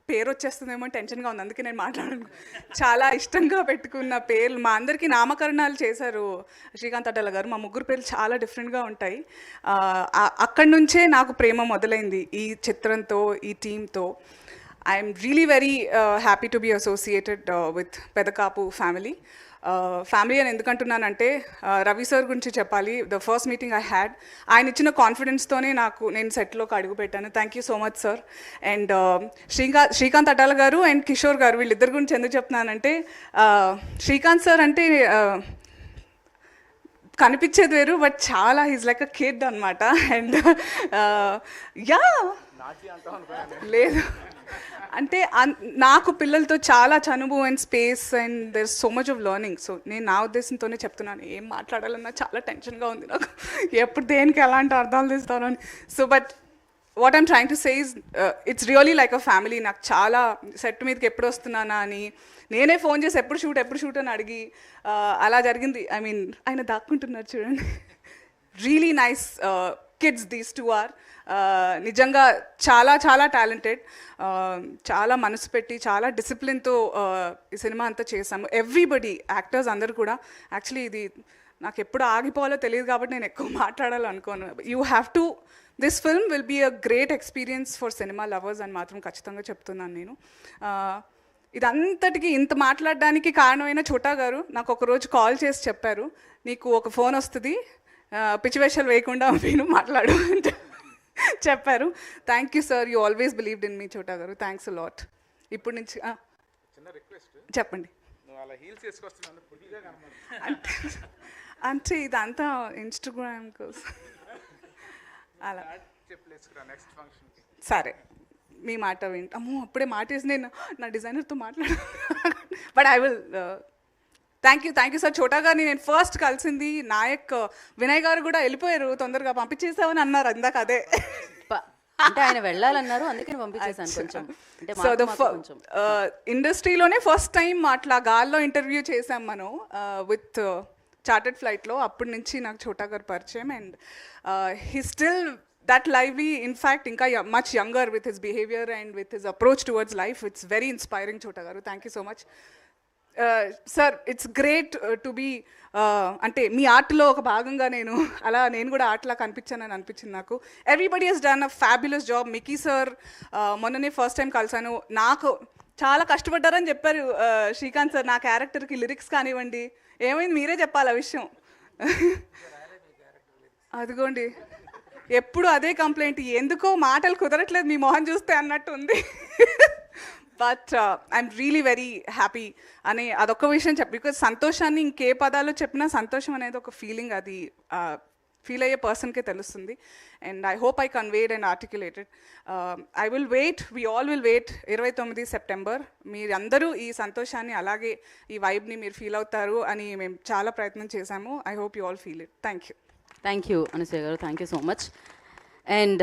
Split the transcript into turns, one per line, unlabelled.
పేరు వచ్చేస్తుందేమో టెన్షన్గా ఉంది, అందుకే నేను మాట్లాడను. చాలా ఇష్టంగా పెట్టుకున్న పేర్లు మా అందరికీ నామకరణాలు చేశారు శ్రీకాంత్ అడ్డాల గారు. మా ముగ్గురు పేర్లు చాలా డిఫరెంట్గా ఉంటాయి. అక్కడి నుంచే నాకు ప్రేమ మొదలైంది ఈ చిత్రంతో, ఈ టీంతో. I'm really very happy to be associated with Pedakapu family. Family అని ఎందుకంటున్నానంటే రవి సార్ గురించి చెప్పాలి. The first meeting I had, ఆయన ఇచ్చిన కాన్ఫిడెన్స్తోనే నేను సెట్లోకి అడుగు పెట్టాను. Thank you so much sir. And Srikanth Addala garu and Kishore గారు, వీళ్ళిద్దరి గురించి ఎందుకు చెప్తున్నానంటే, శ్రీకాంత్ సార్ అంటే కనిపించేది వేరు, బట్ చాలా హీజ్ లైక్ అ కిడ్ అనమాట. అండ్ యా లేదు అంటే నాకు పిల్లలతో చాలా చనువు and space and there so much of learning. So నేను నా ఉద్దేశంతోనే చెప్తున్నాను, ఏం మాట్లాడాలన్నా చాలా టెన్షన్గా ఉంది నాకు, ఎప్పుడు దేనికి ఎలాంటి అర్థాలు తీస్తాను అని. So but what I'm trying to say is it's really like a family. నాకు చాలా సెట్ మీదకి ఎప్పుడు వస్తున్నానా అని నేనే ఫోన్ చేసి ఎప్పుడు షూట్ అని అడిగి అలా జరిగింది. ఐ మీన్ ఆయన దాక్కుంటున్నారు చూడండి. Really nice kids these two are. నిజంగా చాలా చాలా టాలెంటెడ్, చాలా మనసు పెట్టి చాలా డిసిప్లిన్తో ఈ సినిమా అంతా చేసాము. ఎవ్రీబడి, యాక్టర్స్ అందరు కూడా. యాక్చువల్లీ ఇది నాకు ఎప్పుడు ఆగిపోవాలో తెలియదు కాబట్టి నేను ఎక్కువ మాట్లాడాలనుకోను. You have to, this film will be a great experience for cinema lovers అని మాత్రం ఖచ్చితంగా చెప్తున్నాను నేను. ఇదంతటికి ఇంత మాట్లాడడానికి కారణమైన చోటా గారు నాకు ఒకరోజు కాల్ చేసి చెప్పారు, నీకు ఒక ఫోన్ వస్తుంది, పిచ్చి వేషాలు వేయకుండా నేను మాట్లాడు అంటే చెప్పారు. Thank you sir, you always believed in me చోటా గారు. Thanks a lot. ఇప్పుడు నుంచి చెప్పండి. అంటే ఇదంతా ఇన్స్టాగ్రామ్ కోసం అలా. సరే, మీ మాట వింట. అమ్మో, అప్పుడే మాట వేసి నేను నా డిజైనర్తో మాట్లాడు. But I will. Thank you sir. చోటా గారిని నేను ఫస్ట్ కలిసింది నాయక్ వినయ్ గారు కూడా వెళ్ళిపోయారు, తొందరగా పంపించేసామని అన్నారు ఇందాక. అదే
అంటే ఆయన వెళ్ళాలన్నారు, అందుకని పంపించేసాను కొంచెం.
సో ఇండస్ట్రీలోనే ఫస్ట్ టైం అట్లా గాల్లో ఇంటర్వ్యూ చేసాం మనం విత్ చార్టెడ్ ఫ్లైట్లో. అప్పటి నుంచి నాకు చోటా గారు పరిచయం. And he still that lively, in fact ఇంకా much younger with his behavior and with his approach towards life. It's very inspiring, Chota garu. Thank you so much. Sir, it's great to be అంటే మీ ఆర్ట్లో ఒక భాగంగా నేను కూడా ఆర్ట్లా కనిపించానని అనిపించింది నాకు. Everybody has done a fabulous job. Mickey sir మొన్ననే first time కలిసాను. నాకు చాలా కష్టపడ్డారని చెప్పారు శ్రీకాంత్ సార్. నా క్యారెక్టర్కి లిరిక్స్ కానివ్వండి, ఏమైంది మీరే చెప్పాలి ఆ విషయం. అదిగోండి, ఎప్పుడు అదే కంప్లైంట్, ఎందుకో మాటలు కుదరట్లేదు మీ మొహం చూస్తే అన్నట్టు ఉంది. But I'm really very happy అని అదొక విషయం బికాజ్ సంతోషాన్ని ఇంకే పదాలు చెప్పినా సంతోషం అనేది ఒక ఫీలింగ్, అది ఫీల్ అయ్యే పర్సన్కే తెలుస్తుంది. And I hope I conveyed and articulated. I will wait, we all will wait 29 September. మీరందరూ ఈ సంతోషాన్ని, అలాగే ఈ వైబ్ని మీరు ఫీల్ అవుతారు అని మేము చాలా ప్రయత్నం చేశాము. I hope you all feel it. Thank you.
Thank you Anasuya గారు, thank you so much. And